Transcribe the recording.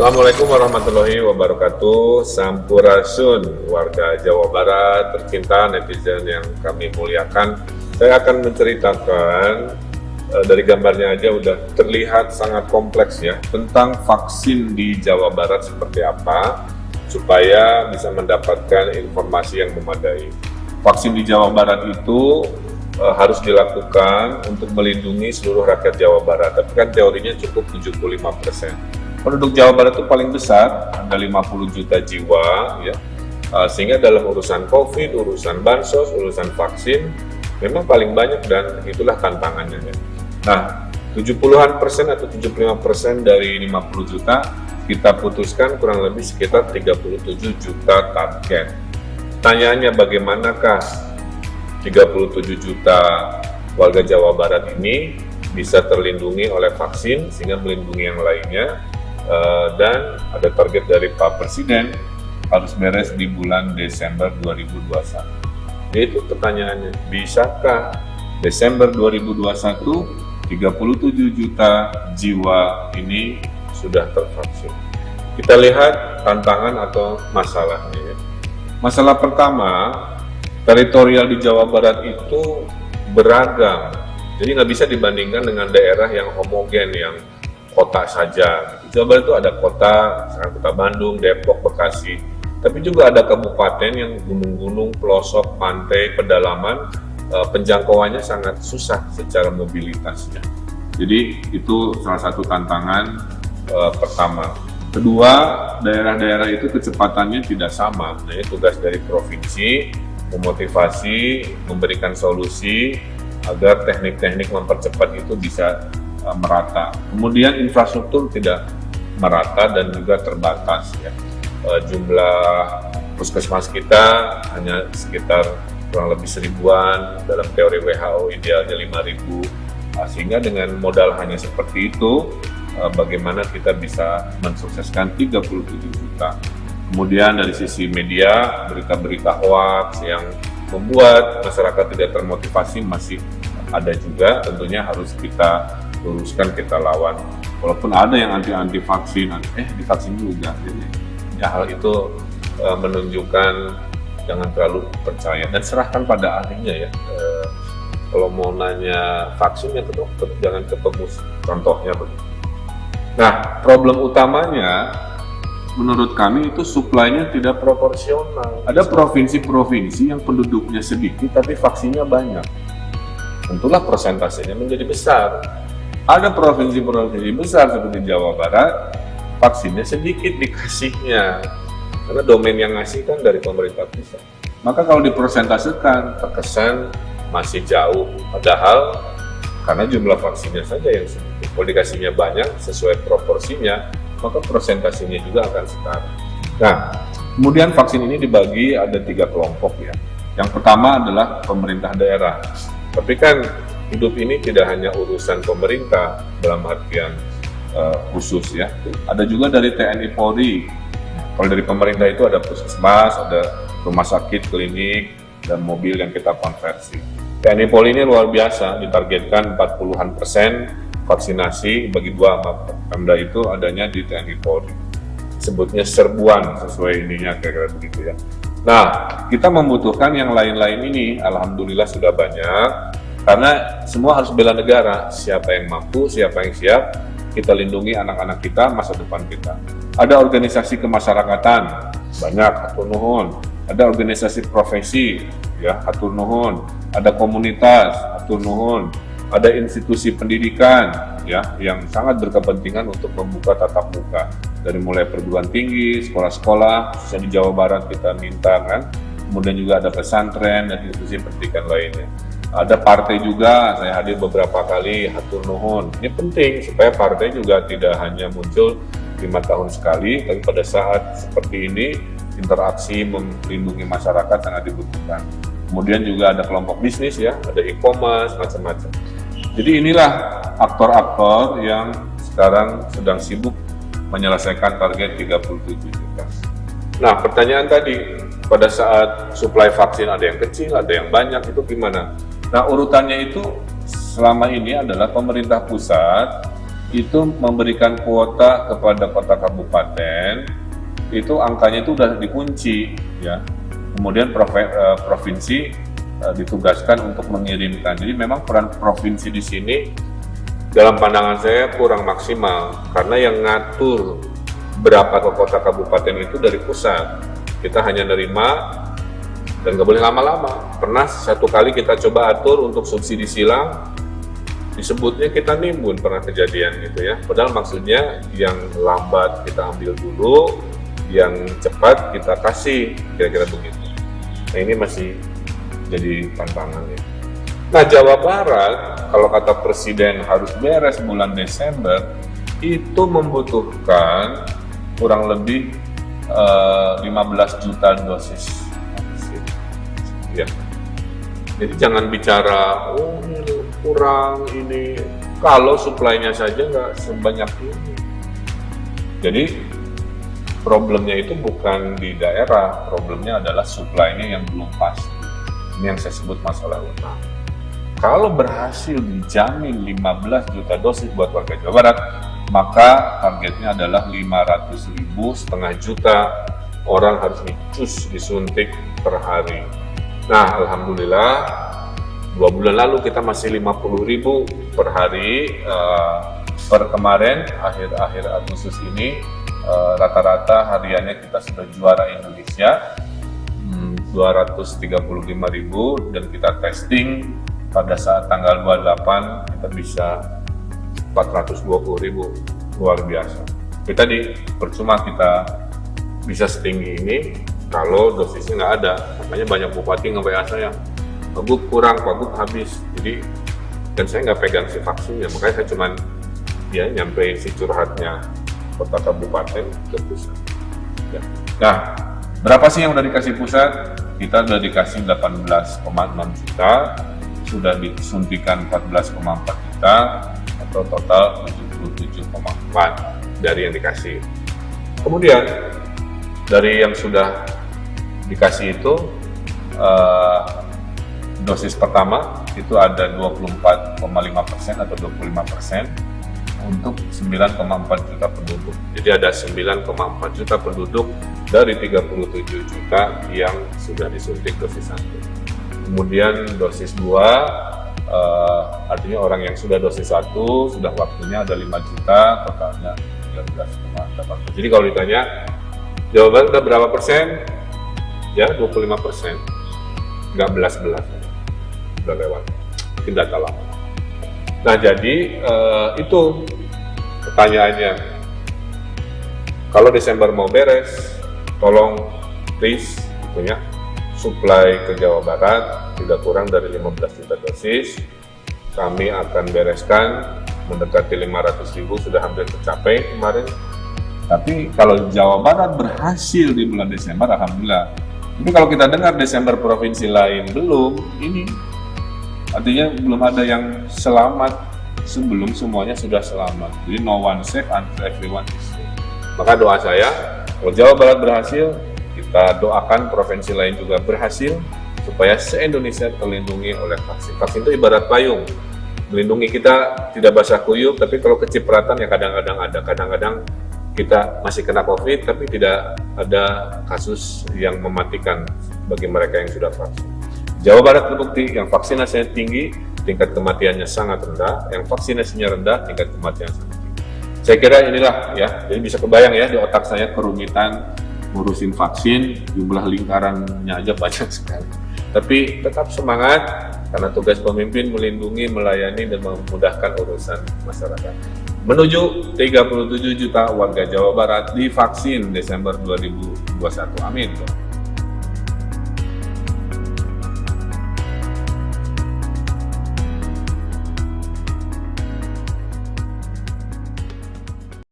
Assalamualaikum warahmatullahi wabarakatuh. Sampurasun warga Jawa Barat tercinta, netizen yang kami muliakan. Saya akan menceritakan dari gambarnya aja udah terlihat sangat kompleks ya, tentang vaksin di Jawa Barat seperti apa supaya bisa mendapatkan informasi yang memadai. Vaksin di Jawa Barat itu harus dilakukan untuk melindungi seluruh rakyat Jawa Barat, tapi kan teorinya cukup 75%. Penduduk Jawa Barat itu paling besar, ada 50 juta jiwa, ya. Sehingga dalam urusan COVID, urusan bansos, urusan vaksin, memang paling banyak dan itulah tantangannya. Ya. Nah, 70-an% atau 75% dari 50 juta, kita putuskan kurang lebih sekitar 37 juta target. Pertanyaannya bagaimanakah 37 juta warga Jawa Barat ini bisa terlindungi oleh vaksin sehingga melindungi yang lainnya? Dan ada target dari Pak Presiden harus beres di bulan Desember 2021. Yaitu pertanyaannya, bisakah Desember 2021 37 juta jiwa ini sudah tervaksin? Kita lihat tantangan atau masalahnya ya. Masalah pertama, teritorial di Jawa Barat itu beragam. Jadi nggak bisa dibandingkan dengan daerah yang homogen, yang kota saja. Jawa Barat itu ada kota, misalkan kota Bandung, Depok, Bekasi. Tapi juga ada kabupaten yang gunung-gunung, pelosok, pantai, pedalaman, penjangkauannya sangat susah secara mobilitasnya. Jadi itu salah satu tantangan pertama. Kedua, daerah-daerah itu kecepatannya tidak sama. Nah, ini tugas dari provinsi, memotivasi, memberikan solusi agar teknik-teknik mempercepat itu bisa merata. Kemudian infrastruktur tidak merata dan juga terbatas ya. Jumlah puskesmas kita hanya sekitar kurang lebih 1000-an, dalam teori WHO idealnya 5.000. Sehingga dengan modal hanya seperti itu, bagaimana kita bisa mensukseskan 37 juta. Kemudian dari sisi media, berita-berita hoax yang membuat masyarakat tidak termotivasi masih ada juga, tentunya harus kita luruskan, kita lawan. Walaupun ada yang anti vaksin, divaksin juga. Jadi ya, hal itu menunjukkan jangan terlalu percaya dan serahkan pada ahlinya ya. Kalau mau nanya vaksin ya ke dokter, jangan ke pemus, contohnya begitu. Nah, problem utamanya menurut kami itu suplainya tidak proporsional. Ada provinsi-provinsi yang penduduknya sedikit tapi vaksinnya banyak. Tentulah persentasenya menjadi besar. Ada provinsi-provinsi besar seperti Jawa Barat, vaksinnya sedikit dikasihnya. Karena domain yang ngasih kan dari pemerintah pusat. Maka kalau dipersentasekan, terkesan masih jauh. Padahal karena jumlah vaksinnya saja yang sedikit. Kalau dikasihnya banyak, sesuai proporsinya, maka persentasenya juga akan setara. Nah, kemudian vaksin ini dibagi ada 3 kelompok ya. Yang pertama adalah pemerintah daerah. Tapi kan hidup ini tidak hanya urusan pemerintah dalam artian khusus ya. Ada juga dari TNI Polri. Kalau dari pemerintah itu ada puskesmas, ada rumah sakit, klinik, dan mobil yang kita konversi. TNI Polri ini luar biasa, ditargetkan 40-an% vaksinasi bagi 2 Pemda itu adanya di TNI Polri. Sebutnya serbuan sesuai ininya kira-kira begitu ya. Nah, kita membutuhkan yang lain-lain ini, alhamdulillah sudah banyak. Karena semua harus bela negara, siapa yang mampu, siapa yang siap, kita lindungi anak-anak kita, masa depan kita. Ada organisasi kemasyarakatan, banyak, hatur nuhun. Ada organisasi profesi, ya, hatur nuhun. Ada komunitas, hatur nuhun. Ada institusi pendidikan, ya, yang sangat berkepentingan untuk membuka tatap muka. Dari mulai perguruan tinggi, sekolah-sekolah, khususnya di Jawa Barat kita minta kan. Kemudian juga ada pesantren dan institusi pendidikan lainnya. Ada partai juga, saya hadir beberapa kali, hatur nuhun. Ini penting supaya partai juga tidak hanya muncul 5 tahun sekali, tapi pada saat seperti ini, interaksi melindungi masyarakat sangat dibutuhkan. Kemudian juga ada kelompok bisnis ya, ada e-commerce, macam-macam. Jadi inilah aktor-aktor yang sekarang sedang sibuk menyelesaikan target 37 juta. Nah, pertanyaan tadi, pada saat suplai vaksin ada yang kecil, ada yang banyak, itu gimana? Nah, urutannya itu selama ini adalah pemerintah pusat itu memberikan kuota kepada kota kabupaten, itu angkanya itu udah dikunci ya. Kemudian provinsi ditugaskan untuk mengirimkan. Jadi memang peran provinsi di sini dalam pandangan saya kurang maksimal, karena yang ngatur berapa ke kota kabupaten itu dari pusat. Kita hanya nerima dan nggak boleh lama-lama. Pernah satu kali kita coba atur untuk subsidi silang, disebutnya kita nimbun, pernah kejadian gitu ya. Padahal maksudnya yang lambat kita ambil dulu, yang cepat kita kasih, kira-kira begitu. Nah ini masih jadi tantangan ya. Nah Jawa Barat, kalau kata Presiden harus beres bulan Desember, itu membutuhkan kurang lebih 15 juta dosis vaksin. Ya. Jadi jangan bicara, oh ini kurang ini, kalau suplainya saja nggak sebanyak ini. Jadi problemnya itu bukan di daerah, problemnya adalah suplainya yang belum pasti. Ini yang saya sebut masalah utama. Kalau berhasil dijamin 15 juta dosis buat warga Jawa Barat, maka targetnya adalah 500.000, setengah juta orang harus disuntik per hari. Nah, alhamdulillah 2 bulan lalu kita masih 50.000 per hari. Per kemarin akhir Agustus ini rata-rata hariannya kita sudah juara Indonesia 235.000, dan kita testing pada saat tanggal 28 kita bisa 420.000, luar biasa. Kita percuma kita bisa setinggi ini kalau dosisnya nggak ada. Makanya banyak bupati nge-WA saya, Pak Gub kurang, Pak Gub habis. Jadi, dan saya nggak pegang si vaksinnya, makanya saya cuman nyampein si curhatnya kota kabupaten ke pusat. Ya. Nah, berapa sih yang udah dikasih pusat? Kita udah dikasih 18,6 juta, sudah disuntikan 14,4 juta, atau total 77,4 dari yang dikasih. Kemudian dari yang sudah dikasih itu dosis pertama itu ada 24,5% atau 25% untuk 9,4 juta penduduk. Jadi ada 9,4 juta penduduk dari 37 juta yang sudah disuntik dosis 1. Kemudian dosis 2, artinya orang yang sudah dosis 1, sudah waktunya ada 5 juta, totalnya 13,8. Jadi kalau ditanya, Jawa Barat udah berapa persen? Ya 25%, nggak belas-belas, udah lewat, mungkin data lama. Nah jadi itu pertanyaannya, kalau Desember mau beres, tolong please punya supply ke Jawa Barat tidak kurang dari 15 juta dosis. Kami akan bereskan mendekati 500.000, sudah hampir tercapai kemarin. Tapi kalau Jawa Barat berhasil di bulan Desember, alhamdulillah. Tapi kalau kita dengar Desember provinsi lain belum, ini artinya belum ada yang selamat sebelum semuanya sudah selamat. Jadi no one safe until everyone is safe. Maka doa saya, kalau Jawa Barat berhasil, kita doakan provinsi lain juga berhasil, supaya se-Indonesia terlindungi oleh vaksin. Vaksin itu ibarat payung, melindungi kita tidak basah kuyup, tapi kalau kecipratan ya kadang-kadang ada. Kadang-kadang kita masih kena COVID, tapi tidak ada kasus yang mematikan bagi mereka yang sudah vaksin. Jawa Barat terbukti yang vaksinasinya tinggi, tingkat kematiannya sangat rendah. Yang vaksinasinya rendah, tingkat kematian sangat tinggi. Saya kira inilah ya, jadi bisa kebayang ya di otak saya kerumitan ngurusin vaksin, jumlah lingkarannya aja banyak sekali. Tapi tetap semangat, karena tugas pemimpin melindungi, melayani, dan memudahkan urusan masyarakat. Menuju 37 juta warga Jawa Barat divaksin Desember 2021. Amin.